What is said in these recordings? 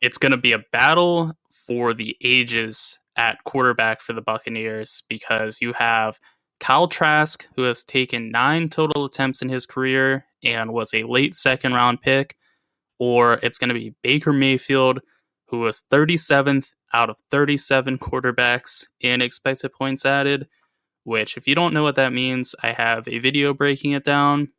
It's going to be a battle for the ages at quarterback for the Buccaneers because you have Kyle Trask, who has taken 9 total attempts in his career and was a late second round pick, or it's going to be Baker Mayfield, who was 37th out of 37 quarterbacks in expected points added, which, if you don't know what that means, I have a video breaking it down.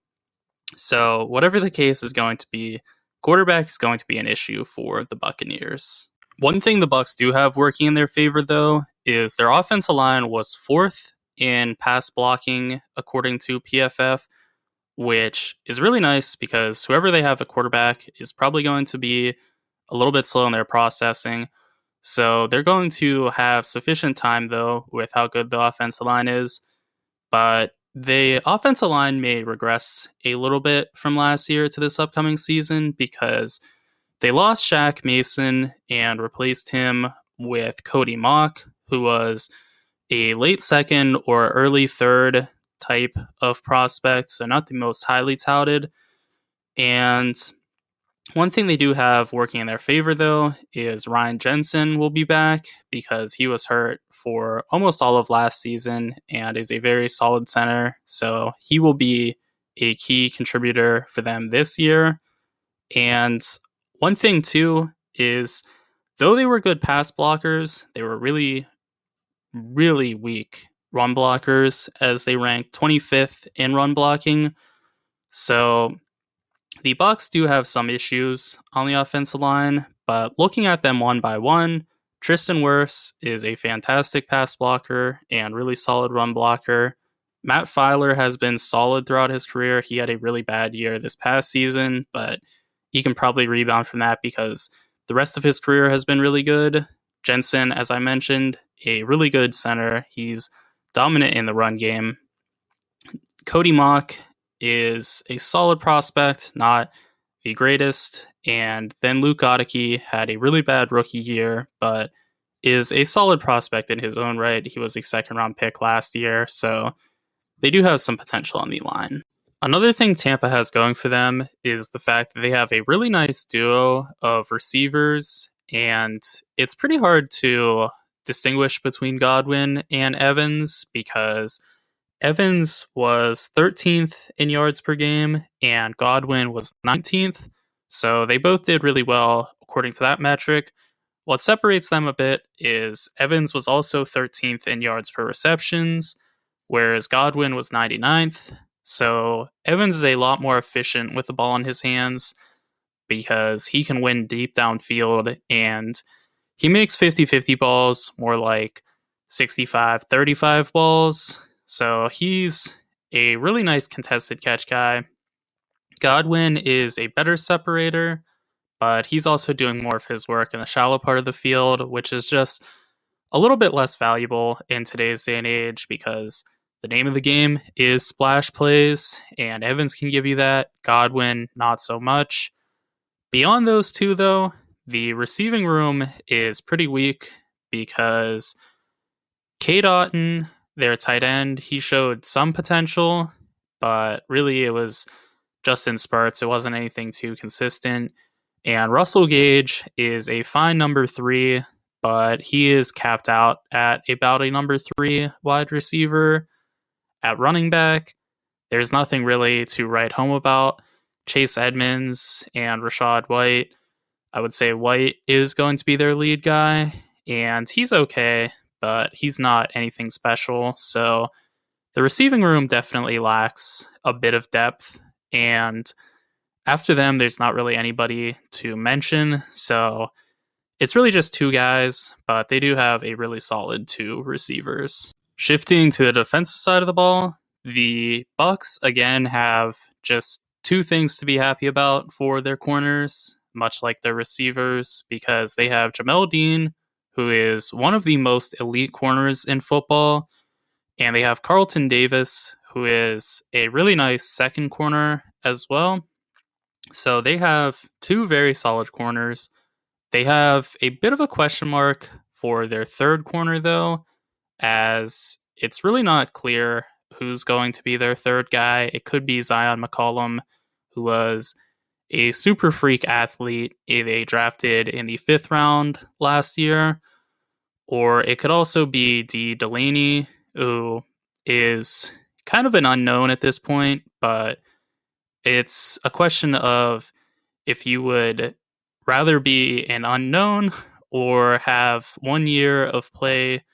So, whatever the case is going to be, quarterback is going to be an issue for the Buccaneers. One thing the Bucs do have working in their favor, though, is their offensive line was 4th in pass blocking, according to PFF, which is really nice because whoever they have at quarterback is probably going to be a little bit slow in their processing. So they're going to have sufficient time, though, with how good the offensive line is. But the offensive line may regress a little bit from last year to this upcoming season because they lost Shaq Mason and replaced him with Cody Mock, who was a late second or early third type of prospect, so not the most highly touted. And one thing they do have working in their favor, though, is Ryan Jensen will be back because he was hurt for almost all of last season and is a very solid center. So he will be a key contributor for them this year. And one thing, too, is though they were good pass blockers, they were really, really weak run blockers as they ranked 25th in run blocking. So the Bucs do have some issues on the offensive line, but looking at them one by one, Tristan Wirfs is a fantastic pass blocker and really solid run blocker. Matt Filer has been solid throughout his career. He had a really bad year this past season, but he can probably rebound from that because the rest of his career has been really good. Jensen, as I mentioned, a really good center. He's dominant in the run game. Cody Mock is a solid prospect, not the greatest. And then Luke Goedeke had a really bad rookie year, but is a solid prospect in his own right. He was a second-round pick last year, so they do have some potential on the line. Another thing Tampa has going for them is the fact that they have a really nice duo of receivers, and it's pretty hard to distinguish between Godwin and Evans because Evans was 13th in yards per game and Godwin was 19th. So they both did really well according to that metric. What separates them a bit is Evans was also 13th in yards per receptions, whereas Godwin was 99th. So Evans is a lot more efficient with the ball in his hands because he can win deep downfield and he makes 50-50 balls, more like 65-35 balls. So he's a really nice contested catch guy. Godwin is a better separator, but he's also doing more of his work in the shallow part of the field, which is just a little bit less valuable in today's day and age because the name of the game is splash plays, and Evans can give you that. Godwin, not so much. Beyond those two, though, the receiving room is pretty weak because Cade Otton, their tight end, he showed some potential, but really it was just in spurts. It wasn't anything too consistent. And Russell Gage is a fine number 3, but he is capped out at about a number 3 wide receiver. At running back, there's nothing really to write home about. Chase Edmonds and Rachaad White, I would say White is going to be their lead guy, and he's okay, but he's not anything special. So the receiving room definitely lacks a bit of depth, and after them, there's not really anybody to mention. So it's really just 2 guys, but they do have a really solid 2 receivers. Shifting to the defensive side of the ball, the Bucs again have just 2 things to be happy about for their corners, much like their receivers, because they have Jamel Dean, who is one of the most elite corners in football, and they have Carlton Davis, who is a really nice second corner as well. So they have 2 very solid corners. They have a bit of a question mark for their third corner, though, as it's really not clear who's going to be their third guy. It could be Zion McCollum, who was a super freak athlete they drafted in the 5th round last year. Or it could also be D. Delaney, who is kind of an unknown at this point, but it's a question of if you would rather be an unknown or have 1 year of play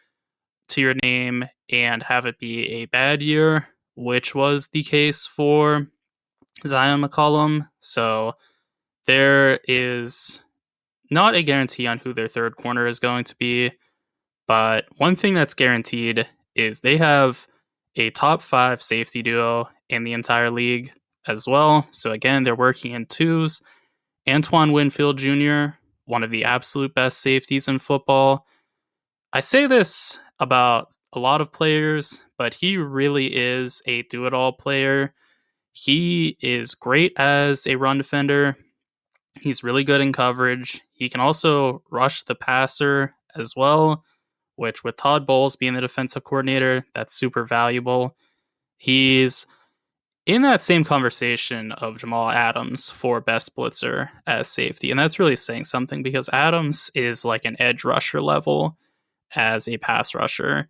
to your name and have it be a bad year, which was the case for Zion McCollum. So there is not a guarantee on who their third corner is going to be, but one thing that's guaranteed is they have a top 5 safety duo in the entire league as well. So again, they're working in twos. Antoine Winfield Jr., one of the absolute best safeties in football. I say this about a lot of players, but he really is a do-it-all player. He is great as a run defender. He's really good in coverage. He can also rush the passer as well, which with Todd Bowles being the defensive coordinator, that's super valuable. He's in that same conversation of Jamal Adams for best blitzer as safety. And that's really saying something because Adams is like an edge rusher level as a pass rusher.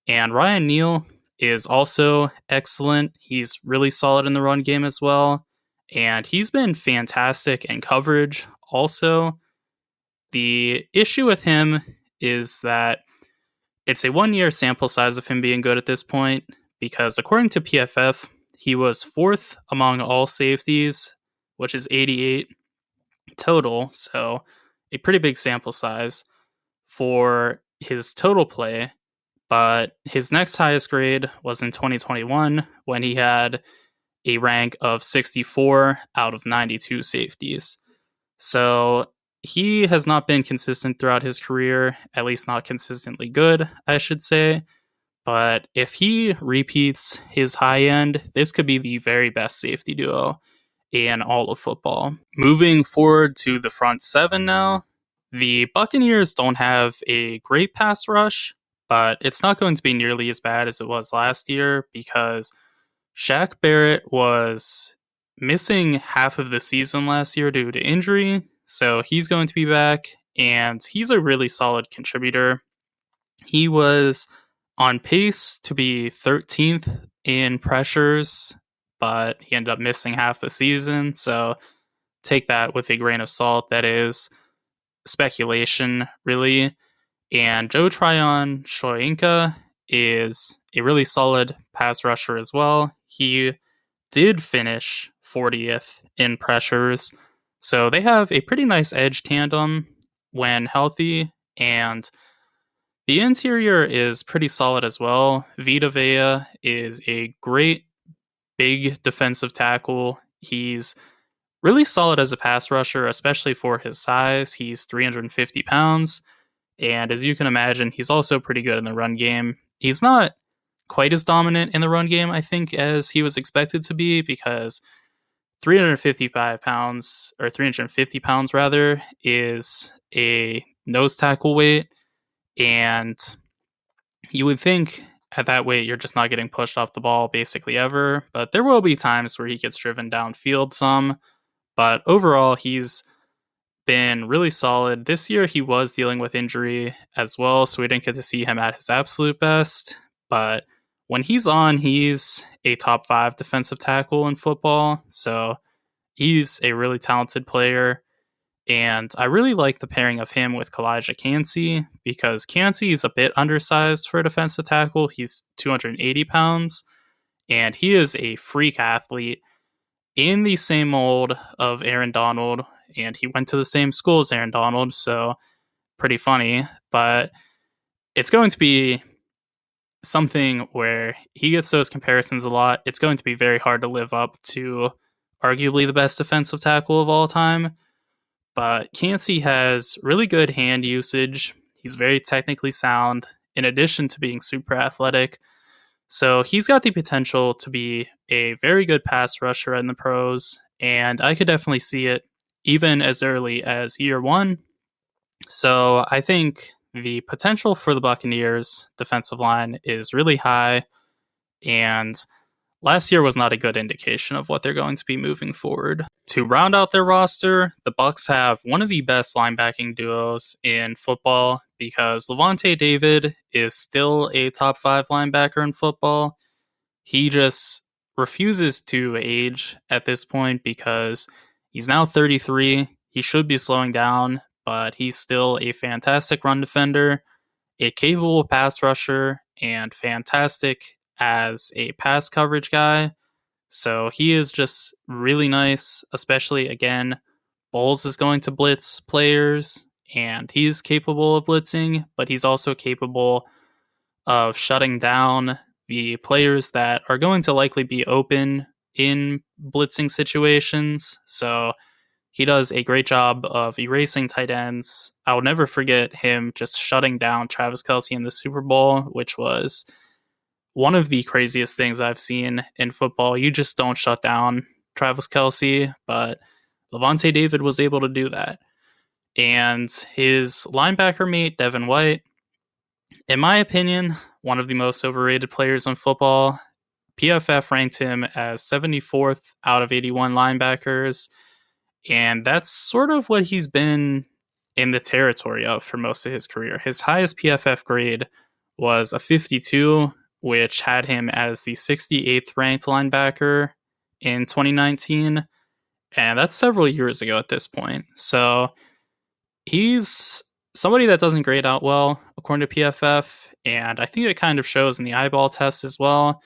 And Ryan Neal is also excellent. He's really solid in the run game as well. And he's been fantastic in coverage also. The issue with him is that it's a 1-year sample size of him being good at this point because according to PFF, he was 4th among all safeties, which is 88 total. So a pretty big sample size for his total play. But his next highest grade was in 2021 when he had a rank of 64 out of 92 safeties. So he has not been consistent throughout his career, at least not consistently good, I should say. But if he repeats his high end, this could be the very best safety duo in all of football. Moving forward to the front 7 now, the Buccaneers don't have a great pass rush, but it's not going to be nearly as bad as it was last year because Shaq Barrett was missing half of the season last year due to injury, so he's going to be back, and he's a really solid contributor. He was on pace to be 13th in pressures, but he ended up missing half the season, so take that with a grain of salt. That is speculation, really. And Joe Tryon Shoyinka is a really solid pass rusher as well. He did finish 40th in pressures, so they have a pretty nice edge tandem when healthy, and the interior is pretty solid as well. Vita Vea is a great big defensive tackle. He's really solid as a pass rusher, especially for his size. He's 350 pounds. And as you can imagine, he's also pretty good in the run game. He's not quite as dominant in the run game, I think, as he was expected to be, because 355 pounds, or 350 pounds rather, is a nose tackle weight. And you would think at that weight, you're just not getting pushed off the ball basically ever. But there will be times where he gets driven downfield some. But overall, he's been really solid. This year, he was dealing with injury as well, so we didn't get to see him at his absolute best. But when he's on, he's a top 5 defensive tackle in football. So he's a really talented player. And I really like the pairing of him with Kalijah Cansey because Cansey is a bit undersized for a defensive tackle. He's 280 pounds, and he is a freak athlete in the same mold of Aaron Donald, and he went to the same school as Aaron Donald, so pretty funny. But it's going to be something where he gets those comparisons a lot. It's going to be very hard to live up to arguably the best defensive tackle of all time. But Cansey has really good hand usage. He's very technically sound, in addition to being super athletic. So he's got the potential to be a very good pass rusher in the pros, and I could definitely see it even as early as year 1. So I think the potential for the Buccaneers defensive line is really high, and last year was not a good indication of what they're going to be moving forward. To round out their roster, the Bucs have one of the best linebacking duos in football because Levante David is still a top 5 linebacker in football. He just refuses to age at this point because he's now 33. He should be slowing down, but he's still a fantastic run defender, a capable pass rusher, and fantastic as a pass coverage guy. So he is just really nice, especially again, Bowles is going to blitz players and he's capable of blitzing, but he's also capable of shutting down the players that are going to likely be open in blitzing situations. So he does a great job of erasing tight ends. I'll never forget him just shutting down Travis Kelce in the Super Bowl, which was one of the craziest things I've seen in football. You just don't shut down Travis Kelce, but Levante David was able to do that. And his linebacker mate, Devin White, in my opinion, one of the most overrated players in football. PFF ranked him as 74th out of 81 linebackers, and that's sort of what he's been in the territory of for most of his career. His highest PFF grade was a 52, which had him as the 68th ranked linebacker in 2019, and that's several years ago at this point. So he's somebody that doesn't grade out well, according to PFF, and I think it kind of shows in the eyeball test as well.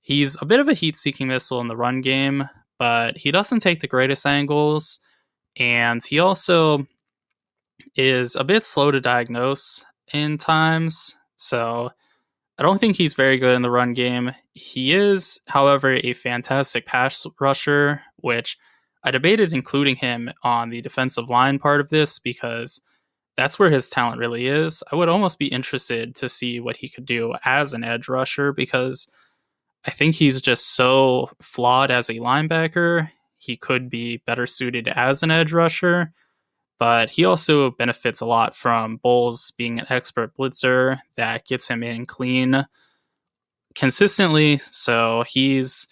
He's a bit of a heat-seeking missile in the run game, but he doesn't take the greatest angles, and he also is a bit slow to diagnose in times, so I don't think he's very good in the run game. He is, however, a fantastic pass rusher, which I debated including him on the defensive line part of this because that's where his talent really is. I would almost be interested to see what he could do as an edge rusher because I think he's just so flawed as a linebacker. He could be better suited as an edge rusher, but he also benefits a lot from Bowles being an expert blitzer that gets him in clean consistently. So he's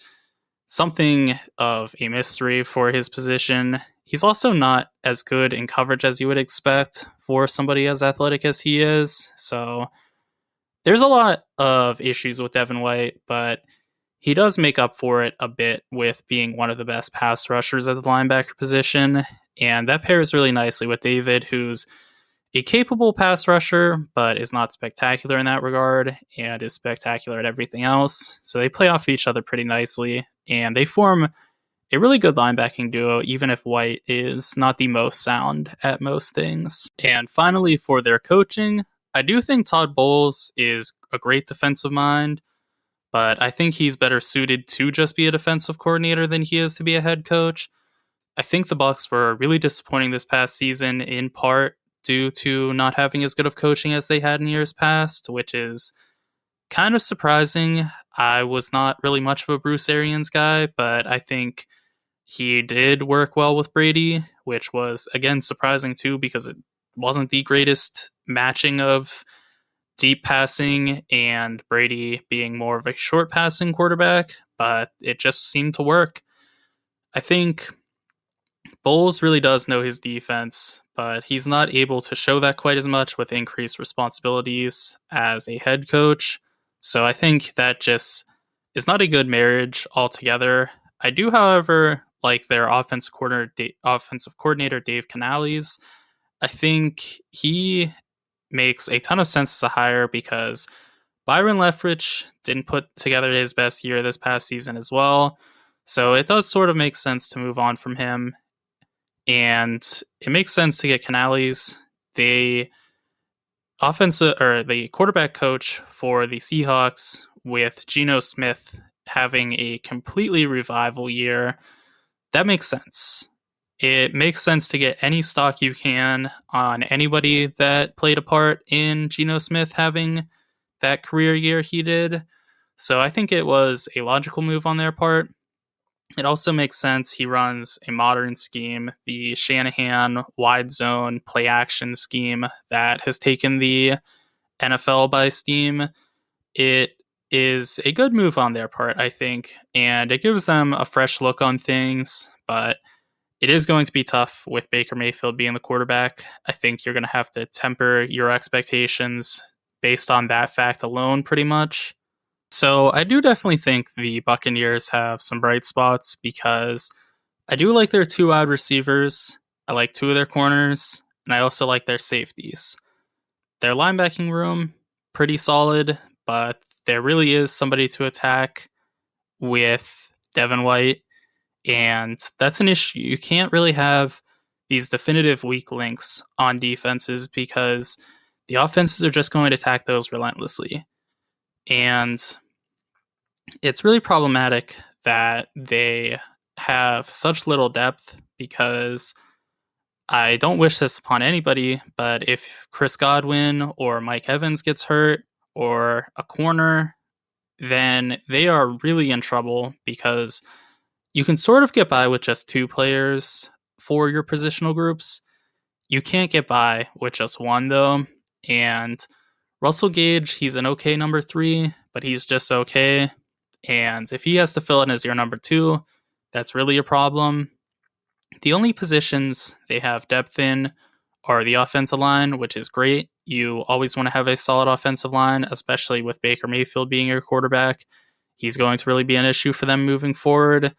something of a mystery for his position. He's also not as good in coverage as you would expect for somebody as athletic as he is. So there's a lot of issues with Devin White, but he does make up for it a bit with being one of the best pass rushers at the linebacker position. And that pairs really nicely with David, who's a capable pass rusher, but is not spectacular in that regard and is spectacular at everything else. So they play off each other pretty nicely, and they form a really good linebacking duo, even if White is not the most sound at most things. And finally, for their coaching, I do think Todd Bowles is a great defensive mind, but I think he's better suited to just be a defensive coordinator than he is to be a head coach. I think the Bucs were really disappointing this past season, in part due to not having as good of coaching as they had in years past, which is kind of surprising. I was not really much of a Bruce Arians guy, but I think he did work well with Brady, which was, again, surprising too, because it wasn't the greatest matching of deep passing and Brady being more of a short passing quarterback, but it just seemed to work. I think Bowles really does know his defense, but he's not able to show that quite as much with increased responsibilities as a head coach. So I think that just is not a good marriage altogether. I do, however, like their offensive coordinator Dave Canales. I think he makes a ton of sense as a hire because Byron Leftwich didn't put together his best year this past season as well. So it does sort of make sense to move on from him. And it makes sense to get Canales. The quarterback coach for the Seahawks, with Geno Smith having a completely revival year, that makes sense. It makes sense to get any stock you can on anybody that played a part in Geno Smith having that career year he did. So I think it was a logical move on their part. It also makes sense he runs a modern scheme, the Shanahan wide zone play action scheme that has taken the NFL by steam. It is a good move on their part, I think, and it gives them a fresh look on things, but It is going to be tough with Baker Mayfield being the quarterback. I think you're going to have to temper your expectations based on that fact alone, pretty much. So I do definitely think the Buccaneers have some bright spots because I do like their two wide receivers. I like two of their corners, and I also like their safeties. Their linebacking room, pretty solid, but there really is somebody to attack with Devin White, and that's an issue. You can't really have these definitive weak links on defenses because the offenses are just going to attack those relentlessly. And it's really problematic that they have such little depth because I don't wish this upon anybody, but if Chris Godwin or Mike Evans gets hurt or a corner, then they are really in trouble because you can sort of get by with just two players for your positional groups. You can't get by with just one, though. And Russell Gage, he's an okay number 3, but he's just okay. And if he has to fill in as your number 2, that's really a problem. The only positions they have depth in are the offensive line, which is great. You always want to have a solid offensive line, especially with Baker Mayfield being your quarterback. He's going to really be an issue for them moving forward.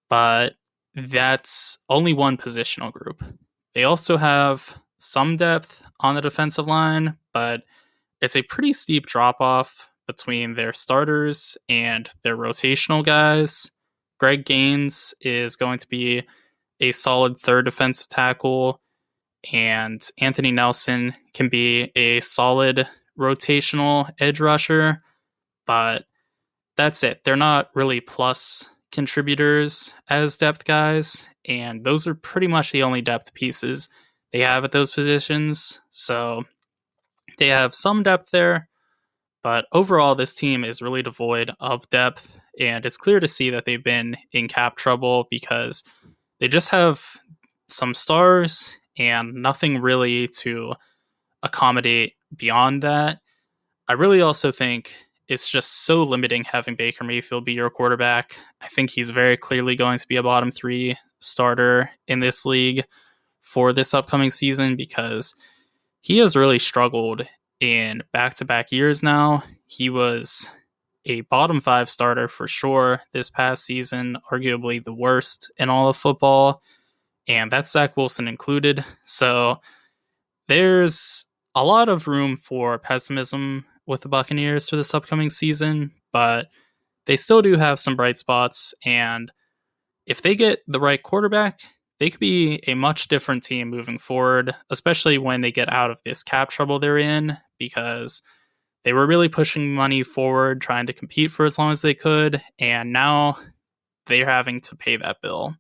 But that's only one positional group. They also have some depth on the defensive line, but it's a pretty steep drop-off between their starters and their rotational guys. Greg Gaines is going to be a solid third defensive tackle, and Anthony Nelson can be a solid rotational edge rusher, but that's it. They're not really plus contributors as depth guys, and those are pretty much the only depth pieces they have at those positions. So they have some depth there, but overall this team is really devoid of depth, and it's clear to see that they've been in cap trouble because they just have some stars and nothing really to accommodate beyond that. I really also think it's just so limiting having Baker Mayfield be your quarterback. I think he's very clearly going to be a bottom 3 starter in this league for this upcoming season because he has really struggled in back-to-back years now. He was a bottom 5 starter for sure this past season, arguably the worst in all of football, and that's Zach Wilson included. So there's a lot of room for pessimism with the Buccaneers for this upcoming season, but they still do have some bright spots, and if they get the right quarterback, they could be a much different team moving forward, especially when they get out of this cap trouble they're in, because they were really pushing money forward, trying to compete for as long as they could, and now they're having to pay that bill.